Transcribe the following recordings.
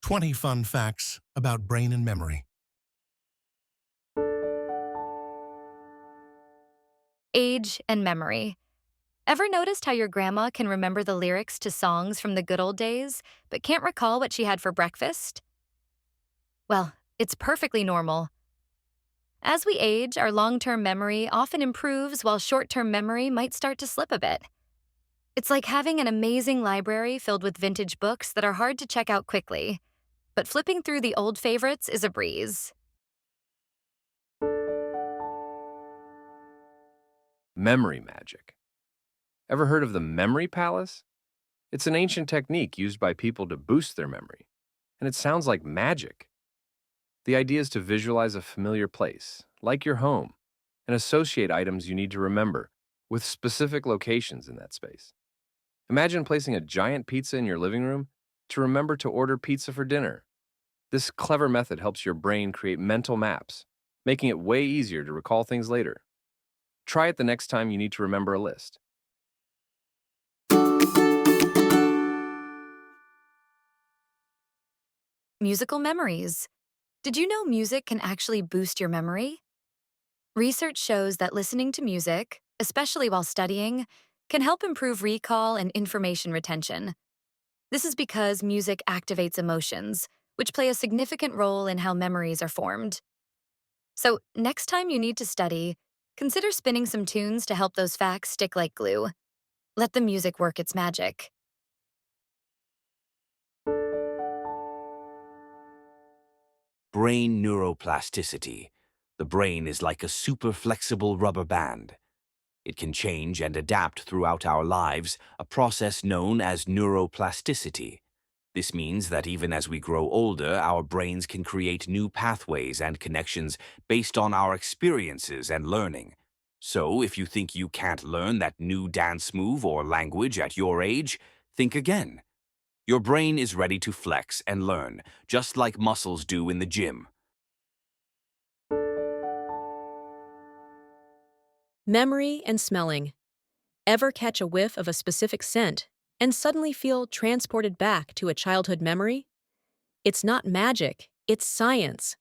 20 fun facts about brain and memory. Age and memory. Ever noticed how your grandma can remember the lyrics to songs from the good old days, but can't recall what she had for breakfast? Well, it's perfectly normal. As we age, our long-term memory often improves while short-term memory might start to slip a bit. It's like having an amazing library filled with vintage books that are hard to check out quickly, but flipping through the old favorites is a breeze. Memory magic. Ever heard of the memory palace? It's an ancient technique used by people to boost their memory, and it sounds like magic. The idea is to visualize a familiar place, like your home, and associate items you need to remember with specific locations in that space. Imagine placing a giant pizza in your living room to remember to order pizza for dinner. This clever method helps your brain create mental maps, making it way easier to recall things later. Try it the next time you need to remember a list. Musical memories. Did you know music can actually boost your memory? Research shows that listening to music, especially while studying, can help improve recall and information retention. This is because music activates emotions, which play a significant role in how memories are formed. So, next time you need to study, consider spinning some tunes to help those facts stick like glue. Let the music work its magic. Brain neuroplasticity. The brain is like a super flexible rubber band. It can change and adapt throughout our lives, a process known as neuroplasticity. This means that even as we grow older, our brains can create new pathways and connections based on our experiences and learning. So, if you think you can't learn that new dance move or language at your age, think again. Your brain is ready to flex and learn, just like muscles do in the gym. Memory and smelling. Ever catch a whiff of a specific scent and suddenly feel transported back to a childhood memory? It's not magic, it's science.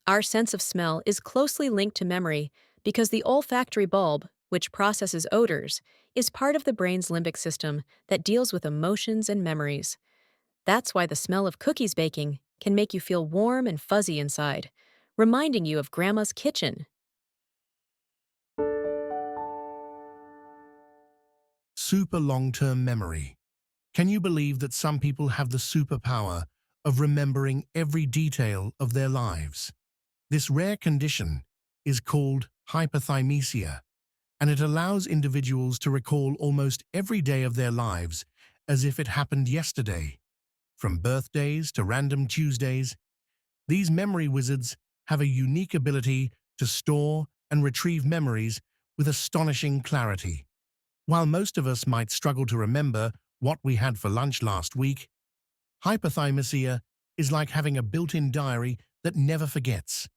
Our sense of smell is closely linked to memory because the olfactory bulb, which processes odors, is part of the brain's limbic system that deals with emotions and memories. That's why the smell of cookies baking can make you feel warm and fuzzy inside, reminding you of Grandma's kitchen. Super long-term memory. Can you believe that some people have the superpower of remembering every detail of their lives? This rare condition is called hyperthymesia, and it allows individuals to recall almost every day of their lives as if it happened yesterday. From birthdays to random Tuesdays, these memory wizards have a unique ability to store and retrieve memories with astonishing clarity. While most of us might struggle to remember what we had for lunch last week, hyperthymesia is like having a built-in diary that never forgets.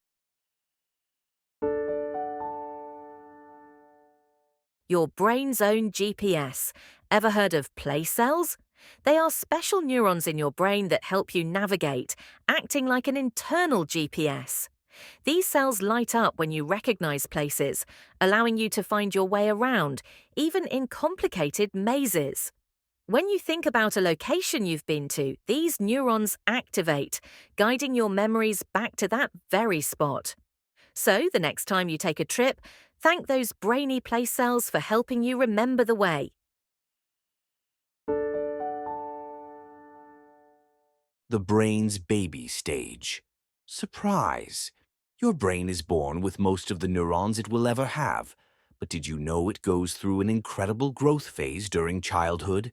Your brain's own GPS. Ever heard of place cells? They are special neurons in your brain that help you navigate, acting like an internal GPS. These cells light up when you recognize places, allowing you to find your way around, even in complicated mazes. When you think about a location you've been to, these neurons activate, guiding your memories back to that very spot. So, the next time you take a trip, thank those brainy place cells for helping you remember the way. The brain's baby stage. Surprise! Your brain is born with most of the neurons it will ever have. But did you know it goes through an incredible growth phase during childhood?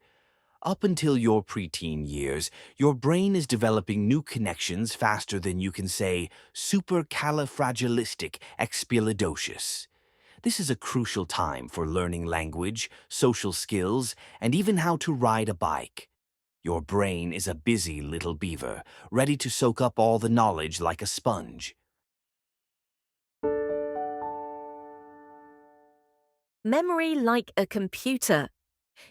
Up until your preteen years, your brain is developing new connections faster than you can say supercalifragilisticexpialidocious. This is a crucial time for learning language, social skills, and even how to ride a bike. Your brain is a busy little beaver, ready to soak up all the knowledge like a sponge. Memory like a computer.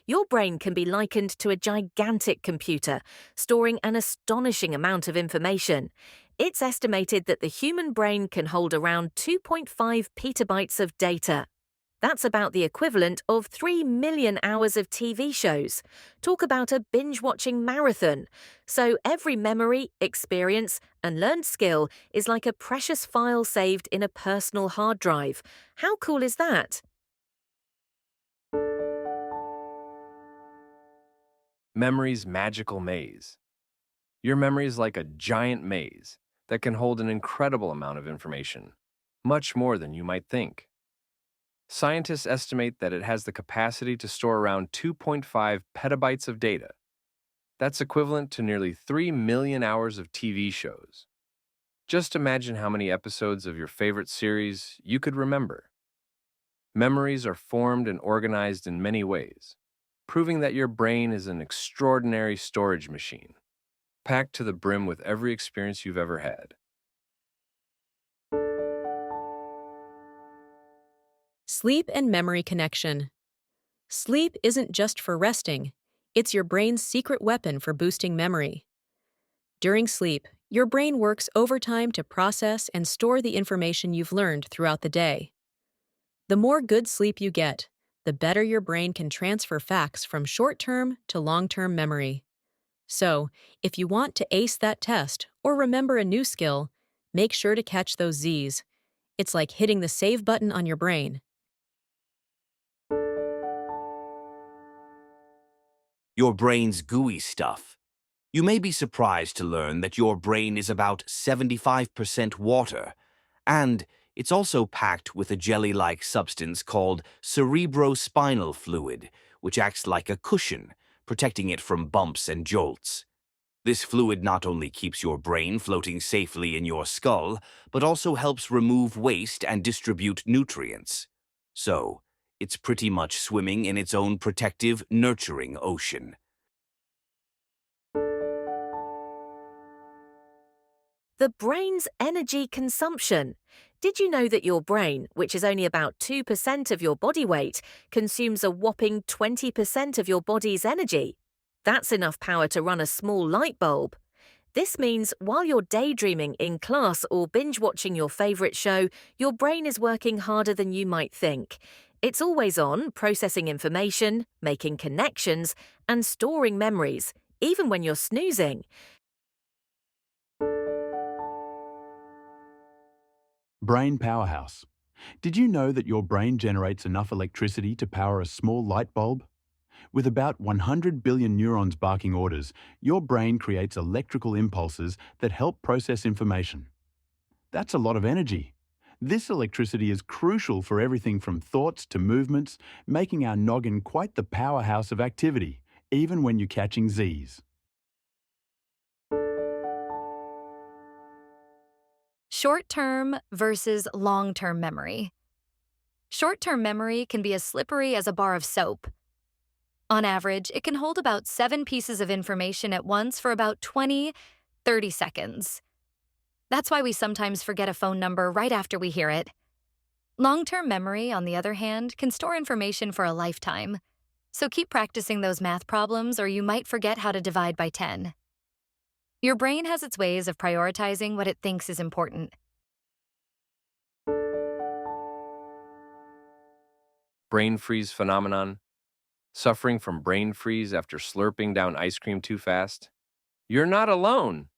Your brain can be likened to a gigantic computer, storing an astonishing amount of information. It's estimated that the human brain can hold around 2.5 petabytes of data. That's about the equivalent of 3 million hours of TV shows. Talk about a binge-watching marathon. So every memory, experience, and learned skill is like a precious file saved in a personal hard drive. How cool is that? Memory's magical maze. Your memory is like a giant maze that can hold an incredible amount of information, much more than you might think. Scientists estimate that it has the capacity to store around 2.5 petabytes of data. That's equivalent to nearly 3 million hours of TV shows. Just imagine how many episodes of your favorite series you could remember. Memories are formed and organized in many ways, proving that your brain is an extraordinary storage machine, packed to the brim with every experience you've ever had. Sleep and memory connection. Sleep isn't just for resting, it's your brain's secret weapon for boosting memory. During sleep, your brain works overtime to process and store the information you've learned throughout the day. The more good sleep you get, the better your brain can transfer facts from short-term to long-term memory. So, if you want to ace that test or remember a new skill, make sure to catch those Z's. It's like hitting the save button on your brain. Your brain's gooey stuff. You may be surprised to learn that your brain is about 75% water, and it's also packed with a jelly-like substance called cerebrospinal fluid, which acts like a cushion, protecting it from bumps and jolts. This fluid not only keeps your brain floating safely in your skull, but also helps remove waste and distribute nutrients. So, it's pretty much swimming in its own protective, nurturing ocean. The brain's energy consumption. Did you know that your brain, which is only about 2% of your body weight, consumes a whopping 20% of your body's energy? That's enough power to run a small light bulb. This means while you're daydreaming in class or binge-watching your favorite show, your brain is working harder than you might think. It's always on, processing information, making connections, and storing memories, even when you're snoozing. Brain powerhouse. Did you know that your brain generates enough electricity to power a small light bulb? With about 100 billion neurons barking orders, your brain creates electrical impulses that help process information. That's a lot of energy. This electricity is crucial for everything from thoughts to movements, making our noggin quite the powerhouse of activity, even when you're catching Z's. Short-term versus long-term memory. Short-term memory can be as slippery as a bar of soap. On average, it can hold about 7 pieces of information at once for about 20-30 seconds. That's why we sometimes forget a phone number right after we hear it. Long-term memory, on the other hand, can store information for a lifetime. So keep practicing those math problems or you might forget how to divide by 10. Your brain has its ways of prioritizing what it thinks is important. Brain freeze phenomenon. Suffering from brain freeze after slurping down ice cream too fast? You're not alone.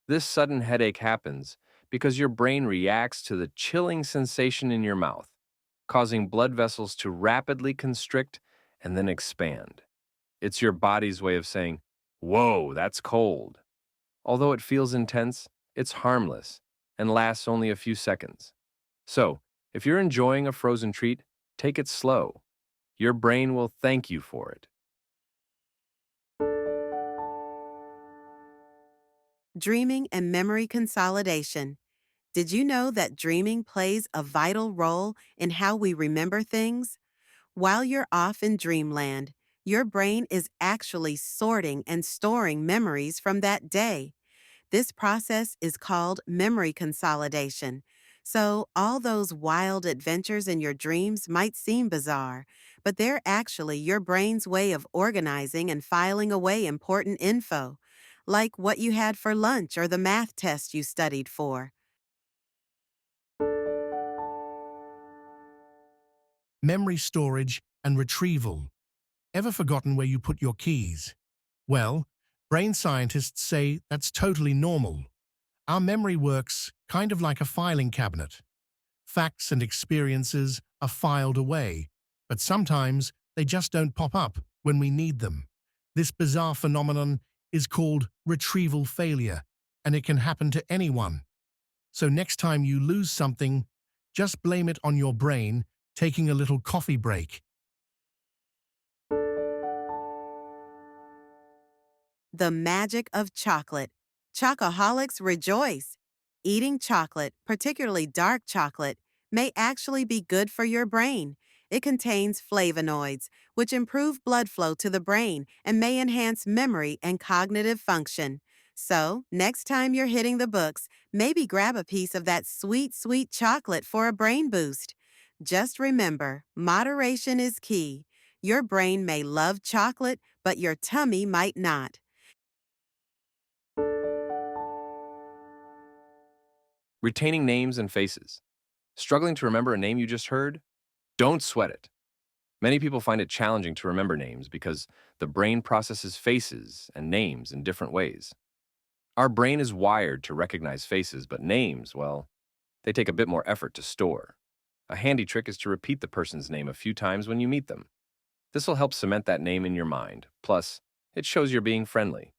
This sudden headache happens because your brain reacts to the chilling sensation in your mouth, causing blood vessels to rapidly constrict and then expand. It's your body's way of saying, "Whoa, that's cold." Although it feels intense, it's harmless and lasts only a few seconds. So, if you're enjoying a frozen treat, take it slow. Your brain will thank you for it. Dreaming and memory consolidation. Did you know that dreaming plays a vital role in how we remember things? While you're off in dreamland, your brain is actually sorting and storing memories from that day. This process is called memory consolidation. So, all those wild adventures in your dreams might seem bizarre, but they're actually your brain's way of organizing and filing away important info, like what you had for lunch or the math test you studied for. Memory storage and retrieval. Ever forgotten where you put your keys? Well, brain scientists say that's totally normal. Our memory works kind of like a filing cabinet. Facts and experiences are filed away, but sometimes they just don't pop up when we need them. This bizarre phenomenon is called retrieval failure, and it can happen to anyone. So next time you lose something, just blame it on your brain taking a little coffee break. The magic of chocolate. Chocoholics rejoice! Eating chocolate, particularly dark chocolate, may actually be good for your brain. It contains flavonoids, which improve blood flow to the brain and may enhance memory and cognitive function. So, next time you're hitting the books, maybe grab a piece of that sweet, sweet chocolate for a brain boost. Just remember, moderation is key. Your brain may love chocolate, but your tummy might not. Retaining names and faces. Struggling to remember a name you just heard? Don't sweat it. Many people find it challenging to remember names because the brain processes faces and names in different ways. Our brain is wired to recognize faces, but names, well, they take a bit more effort to store. A handy trick is to repeat the person's name a few times when you meet them. This will help cement that name in your mind. Plus, it shows you're being friendly.